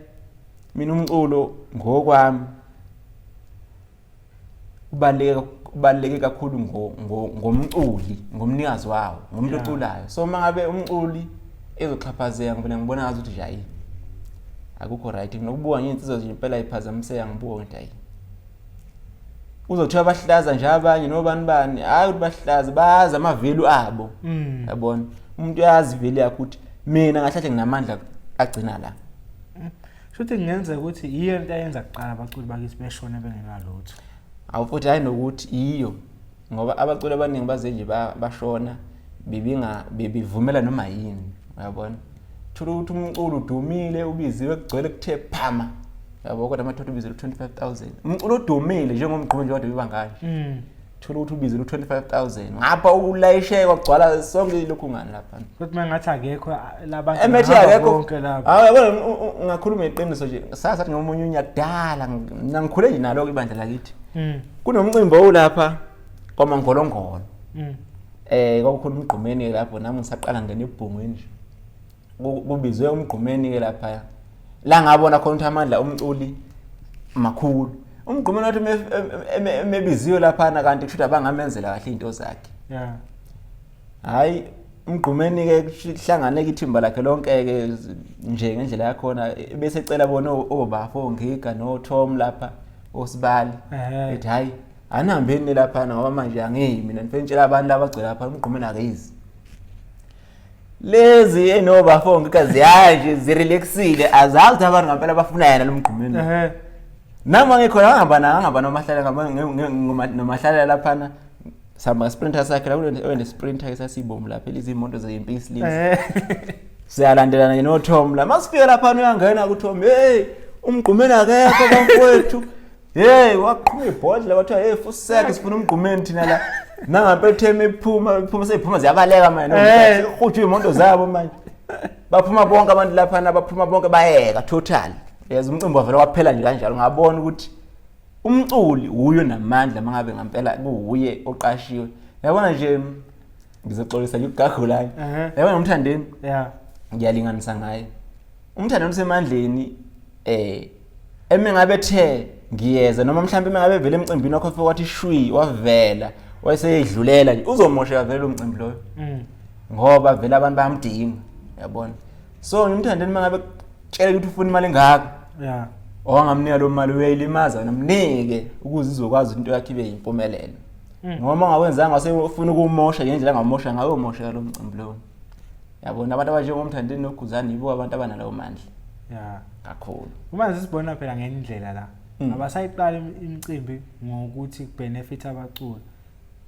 S1: mina umculo ngokwami ubaleke kakhulu ngomculi ngomnikazi wawo ngomuntu oculayo so uma ngabe umculi ezoxhaphazeka ngibona ngazi ukuthi hayi akukho right nokubuka nginsizwa nje impela iphazamiseka ngibuka ukuthi hayi uzothiwa bahlaza nje abanye nobani hayi ukuthi bahlaza bazi amavelu abo yabona umuntu uyazi vele yakho ukuthi mina ngahlahle nginamandla agcina la
S2: futhi ngenzeka ukuthi yiyo into ayenza kuqala abaculi bakithi beshone bengenalutho
S1: awufuthi hayi nokuthi iyo ngoba abaculi abaningi baze nje bashona bebivumela noma yini uyabona thola ukuthi umculo udumile ubiziwe kugcwele kuthe phama yabo kodwa amathotho ubizile 25000 umculo udumile njengomgqumo nje wade bibanganje thola ukuthi ubizile 25000 ngapha ulayisheka kwagcwala sonke lokhu ngani lapha
S2: futhi mangathi akekho labantu bonke lapha
S1: hayi yabona ngakhuluma iqiniso nje sathi ngomunye unyakudala ngikhule nje nalo ibandla lakithi kunomcimbi olapha kwaMangolongolo kwakukhona umgqumeni lapho nami ngisaqala ngene ebhungweni nje kubizwe umgqumeni ke lapha la ngabona khona ukuthi amandla umculi makhulu umgqumeni wathi emebiziwe lapha kanti kushuthi abangamenzela kahle into zakhe hayi umgqumeni ke kuhlangane ithimba lakhe lonke ke nje ngendlela yakhona bese ecela bona obafo ngiga no Tom lapha osibali ethi hayi anihambeni lapha ngoba manje angiyimi mina nifentshela abantu abagcwele lapha umgqumeni akizi lezi enobafo ngikazi yaje zirelaxile azazi abantu ngempela bafuna yena lo mgqumeni nama ngikho ngihamba nomahlala nomahlala lapha sama sprinter sakhe la une sprinter esasibomu lapha izimoto zempisi lezi siyalandelana no Tom la masifika lapha uyangena ku Tom hey umgqumeni akekho bamfowethu hey waqhuma ibhodla wathi hey fuseke sifuna umgqumeni thina la nangampela theme iphuma seyiphuma ziyabaleka manje ukhuthu imoto zabo manje baphuma bonke abantu lapha baphuma bonke bayeka total yazi umcimbi wavela waphela nje kanjalo ngabona ukuthi umculi uyo namandla mangabe ngempela kuuye oqashiwe yabona nje ngizoxolisa nje ugagulanye yabona umthandeni ngiyalinganisa ngaye umthandeni usemandleni emingabe the ngiyeza noma mhlawumbe mengabe vele emcimbini wakho fike wathi shwi wavela wayeseyidlulela nje uzomosheka vele umcimbi loyo ngoba vele abantu bayamdinga yabona so umthandeni mengabe tshela ukuthi ufuna imali engaka owangamnika lo mali uyayilimaza namnike ukuze izokwazi into yakhe ibe yimpumelelo ngoba ngawenzanga wasefuna ukumosha ngendlela ngamosha ngayo mosha lo mcimbi lo yabona abantu abanjengomthandeni noguzani yibo abantu abanalawo mandla kakhulu
S2: uma sisibona phela ngendlela la abasayiqala imicimbi ngokuthi benefit abaculi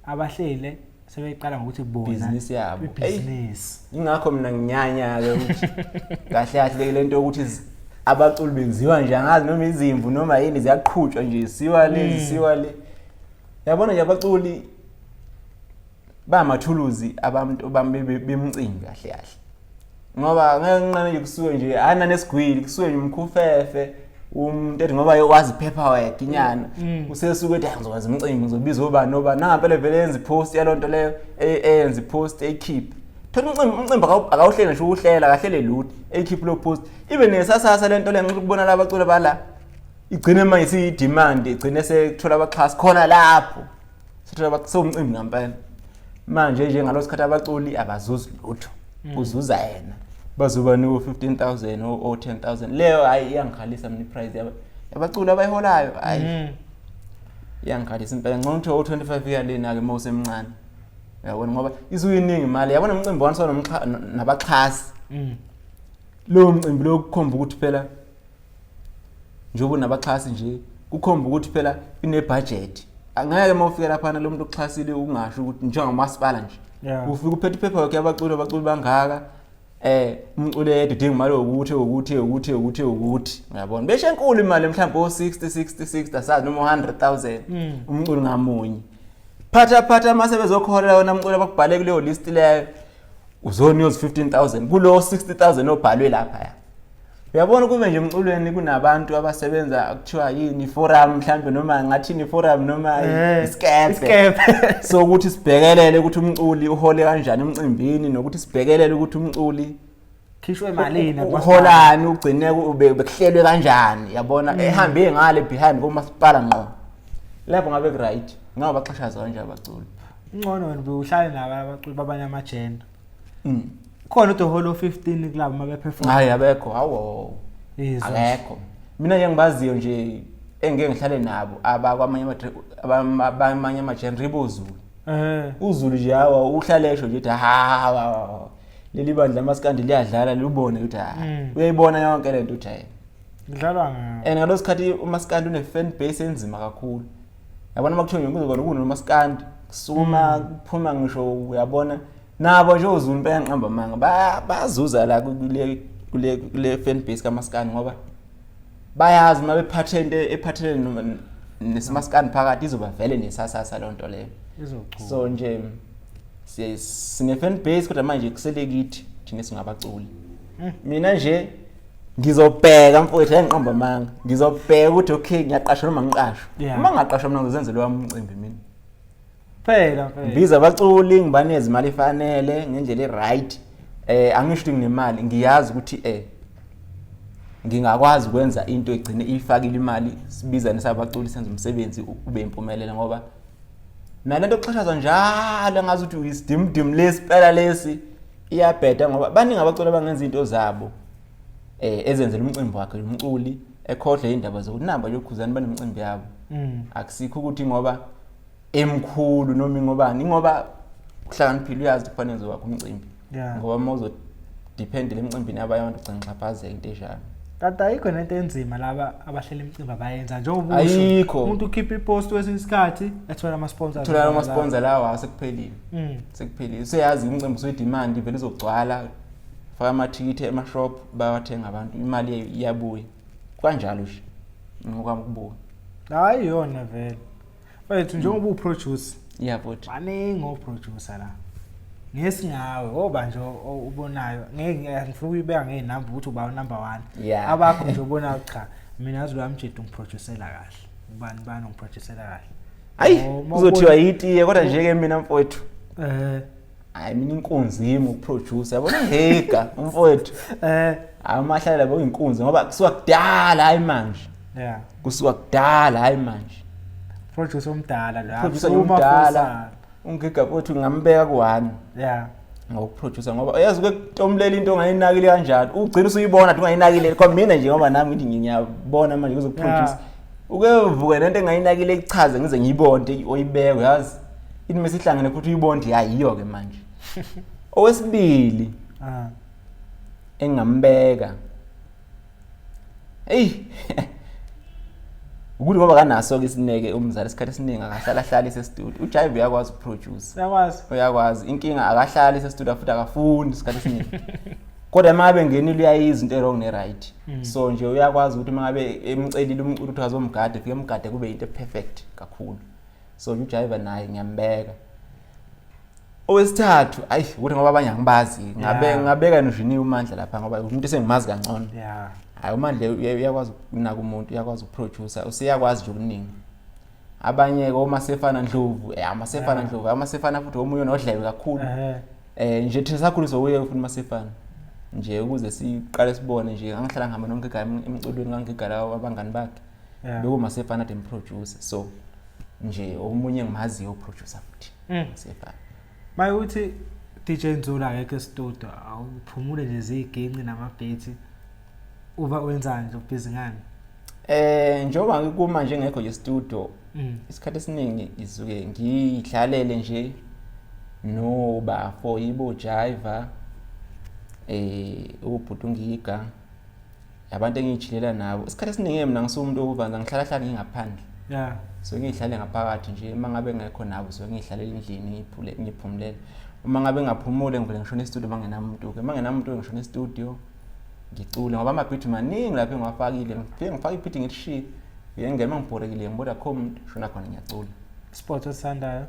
S2: abahlele sebeyiqala ngokuthi bona
S1: business yabo
S2: business
S1: ingakho mina nginyanya ke ukuthi kahle kahle lento ukuthi abaculi benziwa nje angazi noma izimvu noma yini ziyaqhutshwa nje siwa le yabona nje abaculi bamathuluzi abantu bemicimbi kahle kahle ngoba ngeke nqane nje kusuke nje ana nesigwili kusuke nje umkhufefe umuntu ngoba wazi paperwork inyana usesuke ethi ngizokwazi umcimbi ngizobiza ubani noba nangampela vele yenza ipost yalonto leyo eyenza ipost ekeep thola umcimbi akawuhlela nje uhlela kahlele lutho ekeep lo post ibe nesasasa lento le ngithi kubona labaculi bala igcine manje siyidemand igcine sekuthola abaxhasi khona lapho sithola umcimbi ngempela manje nje ngalosikhathi abaculi abazuzi lutho uzuza yena bazoba no 15000 o 10000 leyo hayi iyangikhalisa mina iprice yabaculi abayiholayo hayi iyangikhalisa impela ngcono ukuthi 25 yalena ke mawusemncane yabona ngoba isuyiningi imali yabona umcimbi wansona nabaxhasi lo mcimbi lo kukhomba ukuthi phela njengoba nabaxhasi nje kukhomba ukuthi phela ine budget angeke mawufika lapha lo muntu oxhasile ungasho ukuthi njengomasipala nje ufika uphethe ipaperwork yabaculi bangaka umculo yedwa udinga imali ukuthi uyabona beshe enkulu imali mhlawumbe o60 asazi noma 100,000 umculo ngamunye phatha mase bezokholela wona umculo abakubhale kuleyo list leyo uzoniyoz 15,000 kulo 60,000 obhalwe lapha uyabona kube nje emculweni kunabantu abasebenza kuthiwa yini forum mhlawumbe noma ngathi ni forum noma iskepe so ukuthi sibhekelele ukuthi umculi uhole kanjani emcimbini nokuthi sibhekelele ukuthi umculi
S2: khishwe emalini
S1: uholani ugcine bekuhlelwe kanjani yabona ehambe ngale behind komasipala ngqo lapho ngabe right ngaba baxhashaza kanjani abaculi
S2: ngcono wena uhlale nabo abaculi babanye amagender khona uDo Hall of 15 club mabe perform
S1: hayi abekho awo akekho mina ngiyabaziyo nje engeke ngihlale nabo abamanye amagender ibozulu uzulu nje hawa uhlalesho nje leli bandla maskandi liyadlala libone ukuthi uyayibona yonke lento uthi
S2: idlalwa ngayo
S1: ngalo sikhathi umaskandi une fan base enzima kakhulu yabona makuthiwa ngikuzokona kunomaskandi kusuma kuphuma ngisho uyabona nabo nje uzulu beyanqamba manga bayazuza la kule fan base kaMaskandi ngoba bayazi uma ephathelene nesimaskandi phakathi izoba vele nesasasa lonto leyo so nje sine fan base kodwa manje kusele kithi thina singabaculi mina nje ngizobheka mfowethu enqamba manga ngizobheka ukuthi okay ngiyaqasha noma ngiqashwe uma ngaqashwa mina ngizenzela wami umcimbi mina
S2: phela
S1: biza abaculi ngibaneze imali efanele ngendlela eright angisho ukuthi nginemali ngiyazi ukuthi ngingakwazi ukwenza into egcine ifakile imali sibiza nesabaculi senza umsebenzi ube impumelelo ngoba nalento oxhashazwa njalo ngazi ukuthi uyisidimdim lesipela lesi iyabheda ngoba baningi abaculi abangenza into zabo ezenzela umcimbi wakhe umculi ekhodle indaba zokuthi namba yokhuzani banemicimbi yabo akusikho ukuthi ngoba emkhulu noma ngoba kuhlakaniphile uyazi kufanele uzowakho umcimbi ngoba mawuzo depend lemcimbini abayantu ugcina xhaphazeka into eshana
S2: kanti ayikho nento enzima laba abahlela imicimbi abayenza njengoba umuntu ukhipha ipost wesinye isikhathi ethola ama
S1: sponsor lawa sekuphelile sekuphelile useyazi umcimbi usuyidemand vele izogcwala faka amathikithi emashop bayathenga abantu imali iyabuya kanjalo nje ngokwami kubuka
S2: hayi yona vele wethu njengoba uproducer
S1: yabona
S2: baningi oproducer la ngesingawe oba nje ubonayo ngeke ngifuna ukuyibeka ngezinamba ukuthi uba number 1 abakho nje ubona cha mina azi lo amjedu ngiproducela kahle ubani ngiproducela kahle
S1: hayi uzothiwa yitiye kodwa nje ke mina mfowethu hayi mina inkunzi yimi ukuproducer yabona hega mfowethu amahlala labo inkunzi ngoba kusuka kudala hayi manje kusuka kudala hayi manje
S2: producer omdala la
S1: producer omdala ungiga futhi ngambeka ku1 ngokuproducer ngoba yazi ukutomlela into ongayinakile kanjani ugcina usuyibona ukuthi ungayinakile kodwa mina nje ngoba nami ngithi ngiyabona manje kuzoproduce ukevuka lento engayinakile ichaze ngize ngiyibonde oyibeke yazi ini mesihlangene futhi uyibonde hayiyo ke manje owesibili engambeka ukuthi ngoba kanaso ke isineke umzali isikhathi esiningi akahlala ese-studio uJive uyakwazi ukuproduce uyakwazi inkinga akahlala ese-studio futhi akafundi isikhathi esiningi kodwa mabe ngenile uyayiza into wrong ne right so nje uyakwazi ukuthi mangabe emcelile umculi ukuthi azomgada fike emgade kube into perfect kakhulu so uJive naye ngiyambeka owesithathu ukuthi ngoba abanye angibazi ngabeka noJini uMandla lapha ngoba umuntu esengimazi kangcono hayi uMandla uyakwazi ukunaka umuntu uyakwazi ukuproducer usiyakwazi nje ukuningi abanye ke oMasefana Ndlovu aMasefana futhi omunye nodlebe kakhulu nje thina sakhuliswa kuye futhi Masefana nje ukuze siqale sibone nje angihlala ngihamba nonke igama emculweni ngangigala abangani bakhe beko Masefana the producer so nje omunye ngimaziyo uproducer futhi Masefana
S2: mayithi DJ Nzula ngeke studio awuphumule nje ziginci namabeats uba wenzani nje ubhizi ngani
S1: njengoba ngikuma nje ngekho nje studio isikhathi esiningi izuke ngihlalele nje noba for ibo Jive ubhutungiga abantu engiyichilela nabo isikhathi esiningi mina ngisumuntu okuvanza ngihlala ngingaphandle so ngihlale ngaphakathi nje mangabe ngekho nabo so ngihlalela endlini ngiphumulele uma ngabe ngaphumule ngivele ngishona e-studio mangenamuntu ke mangenamuntu ngishona e-studio ngicula ngoba ama-beat maningi lapho engiwafakile ngifaka i-beat ngithi ngiyengena mangibhorekile ngibona akho umuntu shona khona ngiyacula.
S2: Sport osithandayo?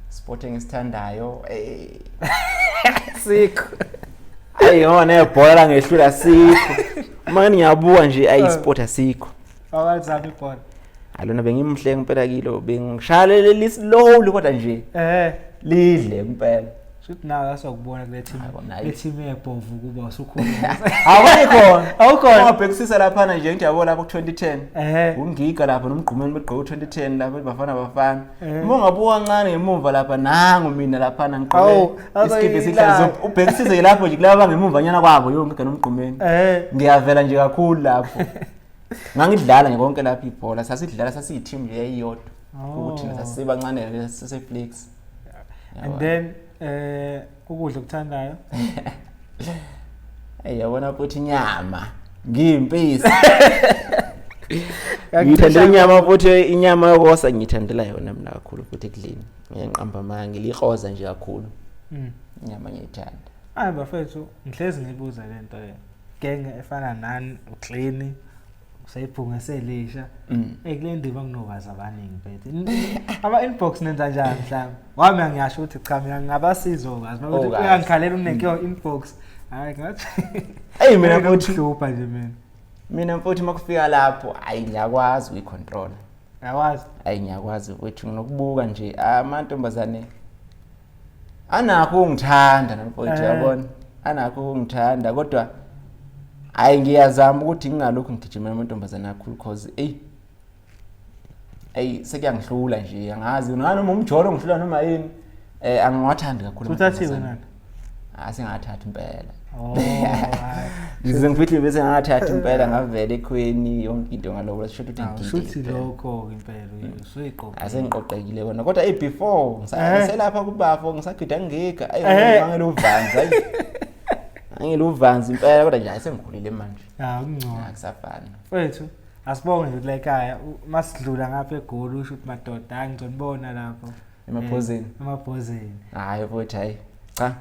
S1: Sport engisithandayo
S2: Sikho.
S1: Ayona ebhola ngehlula sikho. Manje ngiyabuka nje ayi-sport asikho.
S2: Awazami ibhola.
S1: Alona bengimhle ngempela kilo bengishayelele lislowly kodwa nje lidle impela.
S2: Shothi nawe asokubona kule team ebhovu kuba usukhuluma.
S1: Awukhona ngabhekisisa lapha nje ngiyabona lapho ku2010 ungiga lapha nomgqumeni begqoka u2010 lapha bafana uma ungabuka kancane ngemuva lapha nangu mina lapha ngiqole iskipe sihlazo ubhekisise lapho nje kulaba ngemuva nyana kwabo yonke ke nomgqumeni ngiyavela nje kakhulu lapho ngangidlala nje konke lapha ibhola sasidlala sasiyiteam nje eyodwa ukuthi sasibancane saseflex
S2: and then ukudla okuthandayo
S1: yabona futhi inyama ngiyimpisi ngithandela inyama futhi inyama yokosa ngithandela yona mina kakhulu futhi ekudleni ngiyanqamba amanga ngilihoza nje kakhulu inyama ngiyithanda.
S2: Hayi bafethu ngihlezi ngibuza lento genge efana nani uclean usayiphunga selisha kule ndima kunovazi abaningi bethu ama inbox nenza njani mhlawumbe wami ngiyasho ukuthi cha mina ngingabasizo kazi ukuthi uyangikhalela unenke inbox hayi ngathi
S1: mina futhi
S2: hlupha nje
S1: mina futhi makufika lapho ayi ngiyakwazi ukuyicontrol
S2: yawazi
S1: ayi ngiyakwazi ukuthi nginokubuka nje amantombazane anakho ungithanda namfowethu yabona anakho ungithanda kodwa hayi ngiyazama ukuthi ngingalokho ngigijimela amantombazane kakhulu because sekuyangihlula nje angazi noma umjolo ngihlula noma yini angiwathandi kakhulu
S2: uthathiwe nani
S1: asingathatha impela ngize ngifithe bese ngathatha impela ngavela ekhweni yonke into ngaloko sisho ukuthi
S2: ngidile lokho impela usuyiqoqa
S1: asengiqoqekile kona kodwa before ngiselapha kubafo ngisagida ngigega ngangela uvanzi angiluvanzi impela kodwa nje asengikhulile manje
S2: kungcono
S1: akusafani
S2: mfethu asibonge nje kule ekhaya masidlula ngapha eGoli usho ukuthi madoda angizonibona lapho emabhozeni
S1: hayi futhi hayi cha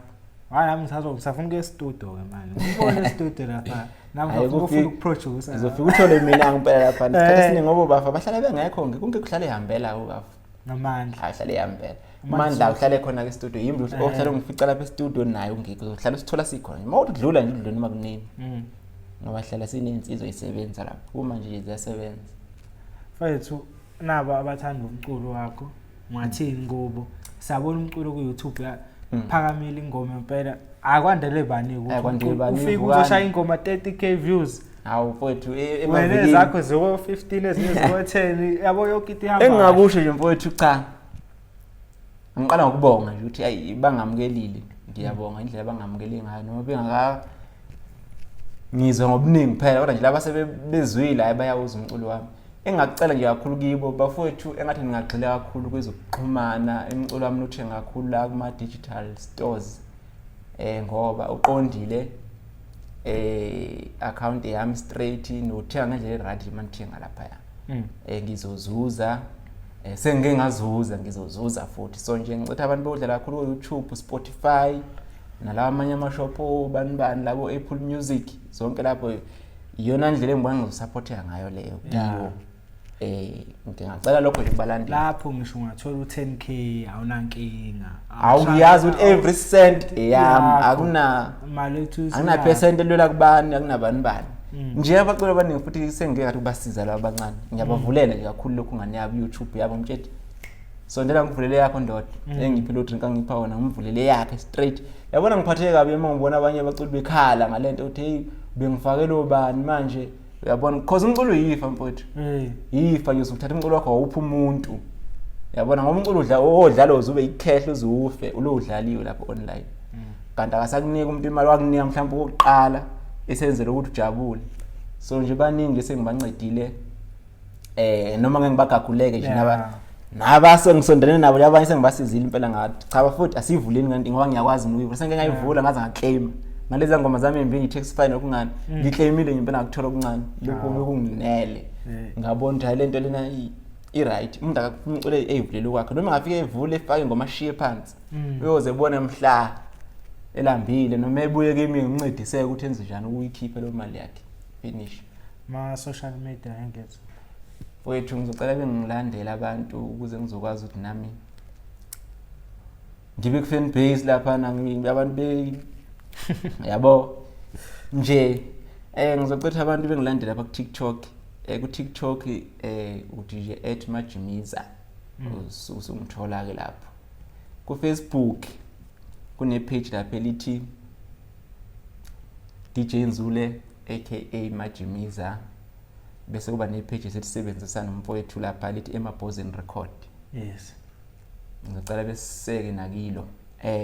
S2: nami ngisafuna ukuya e-studio ke manje ngibone e-studio lapha nami ngifuna ukuproduce
S1: ngizofika uthole mina ngempela lapha isikhathi esiningi ngoba bafa bahlala bengekho konke kuhlala ehambela ubafa
S2: namandla
S1: ahlala ehambela amandla uhlale khona ke studio yimbi ohlala ngifica lapha e-studio naye ungikho uzohlala sithola sikhona mawuthi kudlula nje udlula noma kunini ngoba hlala sinensizwe isebenza lapha uma nje ziyasebenza.
S2: Mfethu nabo abathanda umculo wakho ngathini kubo sabona umculo ku YouTube phakamile ingoma impela akwandele bani ufika uzoshaya ingoma 30k views
S1: hawu mfowethu
S2: wena zakho 015 ezinye 010 yabo yonke into ihamba
S1: engingakusho nje mfowethu cha ngiqala ngokubonga nje ukuthi ayi bangamukelile ngiyabonga indlela bangamukele ngayo noma bengaka ngizwe ngobuningi phela kodwa nje laba sebezwile hayi bayawuza umculo wami engacela nje kakhulu kibo bafowethu engathi ngingagxila kakhulu kwezokuxhumana umculo wami uthenga kakhulu la kuma digital stores ngoba uqondile account yami straight nothenga ngendlela eradio mangithenga lapha ngizozuza sengike ngazuza ngizozuza futhi so nje ngicitha abantu bodla kakhulu ku YouTube Spotify nalawa amanye amashopo bani labo Apple Music zonke lapho iyona ndlela engibona ngizosupporteka ngayo leyo kiyo ngingacela lokho nje kubalandeli
S2: lapho ngisho ungathola u10k awunankinga
S1: awuyazi ukuthi every cent yami akuna
S2: imali ethu
S1: akuna percent elwela kubani akunabani bani nje abacela abaningi futhi sengike ngathi kubasiza laba abancane ngiyabavulela nje kakhulu lokho ngane yabo YouTube yabo mtsheti sondela ngivulele yakho ndoda engiphi lo drink angipha wona ngivulele yakhe straight yabona ngiphatheke kabi uma ngibona abanye abaculi bekhala ngalento uthi hey bengifake lo bani manje uyabona because umculo uyifa mfowethu yifa nje usuthatha umculo wakho awuphi umuntu yabona ngoba umculo odlala uzube ikhehle uzufe ulodlaliwe lapho online kanti akasakunika umuntu imali wakunika mhlawumbe okokuqala esenzele ukuthi ujabule so nje baningi sengibancedile noma ngeke ngibagaguleke nje nabaso ngisondelene nabo labanye sengibasizile impela ngathi cha bafuthi asivuleni kanti ngoba ngiyakwazi ukuyivula sengeke ngayivula ngaze ngaclaim ngalezi ngoma zami embi tax fine okungani ngiclaimile impela ngakuthola okuncane lokho bekunginele ngabona ukuthi lento lena i-right umuntu akakumcule eyivulele kwakhe noma ngafike evule efake ngomashiye phansi uyoze ebona mhla elambile noma ebuye kimi ngincediseke ukuthi enze njani ukuyikhipha lo mali yakhe finish
S2: ma social media engezi
S1: wethu ngizocela bengilandela abantu ukuze ngizokwazi ukuthi nami ngibe ku fan base lapha abantu be yabo nje ngizocela abantu bengilandela lapha ku TikTok ku TikTok uthi nje @majimiza usungithola ke lapho ku Facebook kune page lapha elithi DJ Nzule aka Majimiza bese kuba ne page esisebenzisana nomfowethu lapha lithi Emabhozeni Record.
S2: Yes.
S1: Ngicela beseke nakilo.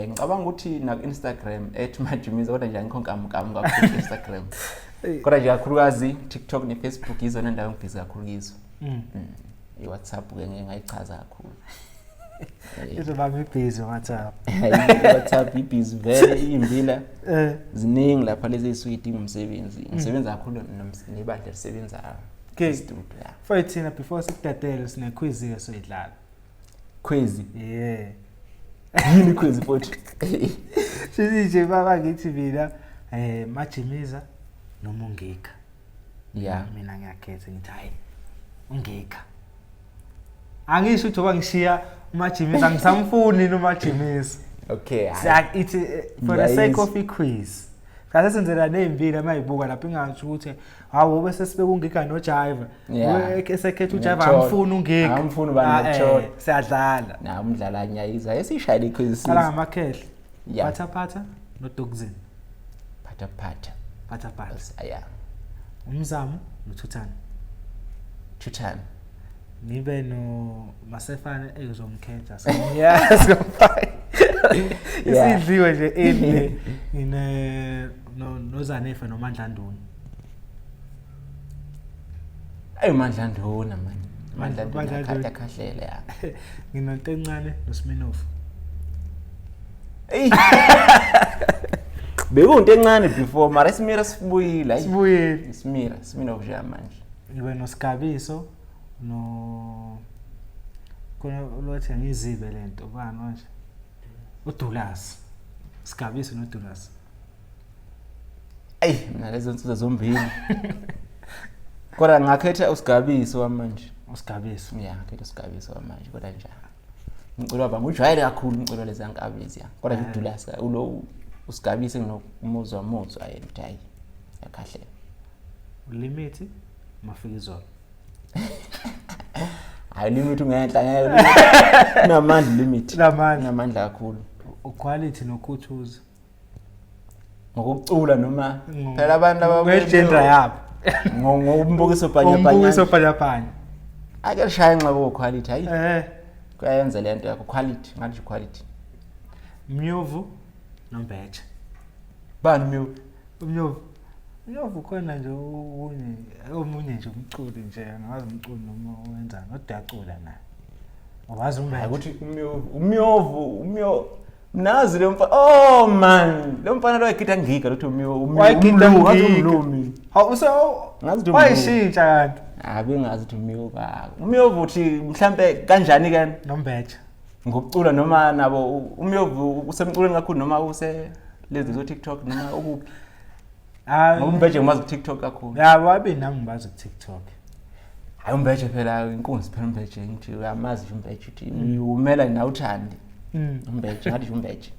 S1: Ngicabanga ukuthi na Instagram @majimiza kodwa nje angikho kakhulu Instagram. Kodwa nje kakhulukazi TikTok ne Facebook izona ndawo ngibhizi kakhulu kizo. WhatsApp ke ngeke ngayichaza kakhulu.
S2: Izoba busy WhatsApp.
S1: WhatsApp ibhizi vele imbila. Ziningi lapha lezi suite ngumsebenzi. Ngisebenza kakhulu nebandla lisebenza studio.
S2: Futhi before sikudedele sine quiz ke soyidlala.
S1: Quiz.
S2: Yeah.
S1: Yini quiz futhi?
S2: Sithi nje baba ngithi mina Majimiza noma ungika.
S1: Yeah.
S2: Mina ngiyakhetha ngithi hayi ungika. Angisho ukuthi bangishiya uMajimiza ngisamfuni noMajimiza.
S1: Okay.
S2: It's for the sake of a quiz. Kase senzela nezimbili mayibuka lapho ingathi ukuthi hawo bese sibe kungika no Jive. Esekhetha uJive angifuni ungika.
S1: Angifuni bani noJoy.
S2: Siyadlala.
S1: Na umdlala nyayiza esishayile iquiz.
S2: Sala ngamakhehle. Phatha no Dogzin. Phatha.
S1: Yeah.
S2: Umzamo noThuthana.
S1: Thuthana.
S2: Nibe no Masefane ezomkhetha. Yes, ngomfaki. Isidliwe nje ine noZanefa noMandlanduni.
S1: Mandlanduna man. Mandlanduna khahlela ya.
S2: Nginonto encane noSminoff.
S1: Bekunto encane before mara Smira sibuyile. Sminoff nje manje.
S2: Ngibe noSikabiso no khona lothi ngizibe lento bani manje uDulas Sikabiso noDulas
S1: mina lezo nsizwa zombili kodwa ngakhetha uSikabiso manje ngakhetha uSikabiso manje kodwa njalo ngicela baba ngijwayele kakhulu ngicela lezi yankabizi kodwa uDulas ulo uSikabiso nginokumuzwa ayentayi yakhahle
S2: limit mafikizolo
S1: hayi limit ungenhla ngeke namandla limit namandla kakhulu
S2: quality nokhuthuza
S1: ngokucula noma phela abantu
S2: abagender yabo
S1: ngombukiso
S2: bhanyabhanya
S1: ake shaya inxebo quality hayi kuyenza lento yakho quality ngathi quality
S2: Mnyovu noMbeche
S1: bani
S2: Mnyovu khona nje omunye nje umculi nje angazi umculi noma wenzani kodwa uyacula naye awazi
S1: hayi ukuthi umyovu mnazi lo mfana man lo mfana lo wayegida ngika lokuthi umlumi
S2: ngazi wayishintsha kanti
S1: bengazi ukuthi umyovu uthi mhlambe kanjani ke
S2: noMbeche
S1: ngokucula noma nabo umyovu usemculweni kakhulu noma use lezi zo TikTok noma ukuphi ngoMbeche ngimazi ku TikTok kakhulu
S2: wabe nami ngibazi ku TikTok
S1: hayi uMbeche phela inkunzi phela uMbeche ngithi uyamazi uMbeche uthi umela nawuthandi uMbeche ngathi uMbeche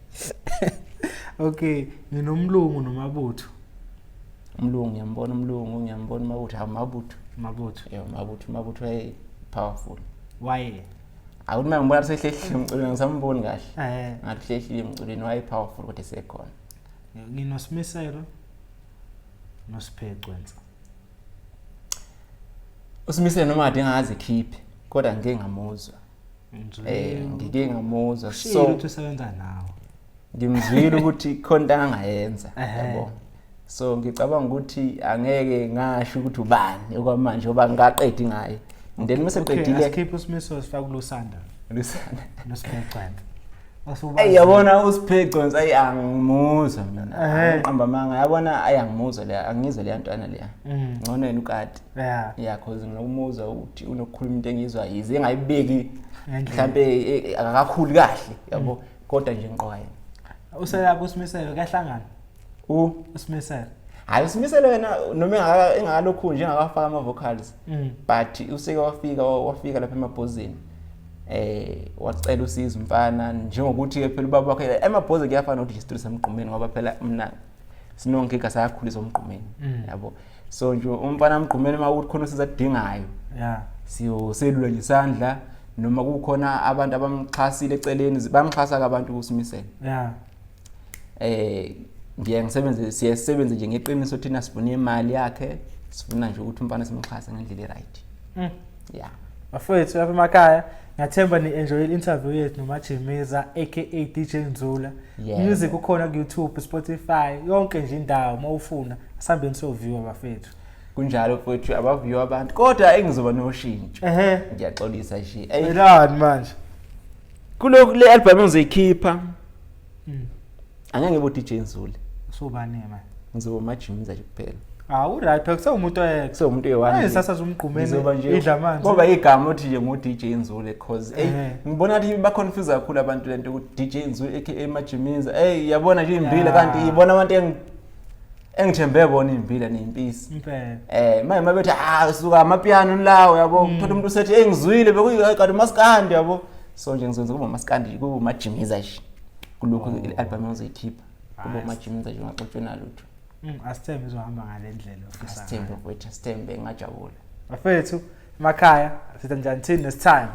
S2: okay nginomlungu noMabutho
S1: umlungu ngiyambona Mabutho Mabutho hey powerful
S2: why
S1: awuthi mangibona sehlehlile umculo ngisamboni kahle ngathi hlehlile umculweni waye powerful kodwa esekhona
S2: nginoSmiselo noSiphecwenza
S1: uSmiselo noma ade ngazi khiphe kodwa ngeke ngamuzwa ngike ngamuzwa
S2: so ukuthi usebenza nawo
S1: ngimzwile ukuthi khona angayenza yabo so ngicabanga ukuthi angeke ngasho ukuthi ubani okwamanje oba ngaqedi ngaye then mase qedile
S2: skip uSmiselo sifaka uLusanda noSiphecwenza
S1: yabona uSipheconza angimuzwa mina ngiqamba manga yabona ayangimuzwa le angizwe le yantwana leya ngcono yena ukati yeah cause nginokumuzwa ukuthi unokukhuluma into engizwa yize engayibeki mhlambe akakakhulu kahle yabo kodwa nje ngiqoka yena
S2: uselapho uSimiselo kahlangana uSimiselo
S1: hayi uSimiselo yena noma engakalokhu nje engakafaka ama vocals but useke wafika lapha emabhozini wacela usizo mfana njengokuthi ke phela ubaba wakhe emabhoze kuyafana ukuthi history samgqumeni ngoba phela mina sinonke sayakhulisa umgqumeni yabo so nje umfana amgqumeni mawuthi khona sisadingayo siyoselula nje isandla noma kukhona abantu abamxhasile eceleni bamxhasa kabantu kuSimiselo siyasebenza nje ngeqiniso thina sifuna imali yakhe sifuna nje ukuthi umfana simxhase ngendlela right
S2: bafethu lapha emakhaya ngathemba ni enjoy interview yethu noMajimiza aka DJ Nzula music ukhona ku YouTube Spotify yonke nje indawo mawufuna asambeni soviewer bafethu
S1: kunjalo futhi abaview abantu kodwa engizoba noshintsho ngiyaxolisa nje
S2: elani manje
S1: kulokhu le album engizoyikhipha angeke ngibe DJ Nzula
S2: sobani manje
S1: ngizoba Majimiza nje kuphela
S2: right phela umuntu oyedwa
S1: umuntu oyi-1
S2: esasaza umgqumeni idla amanzi
S1: ngoba igama uthi nje ngo-DJ Nzula cause ngibona ukuthi ba confuse kakhulu abantu lento ukuthi DJ Nzula aka Majimiza yabona nje imbila kanti ibona abantu engithembe bona imbila neyimpisi manje mabethi suka amapiano lawo yabo uthola umuntu usethi engizwile bekuyikade uMaskandi yabo so nje ngizenza kuba uMaskandi kuba uMajimiza nje kulokhu i-album engizoyikhipha kuba uMajimiza nje ungaxotshwe lutho
S2: asithembe izohamba ngale ndlela ofisa
S1: asithembe ngajabula
S2: bafethu emakhaya sithi njani next time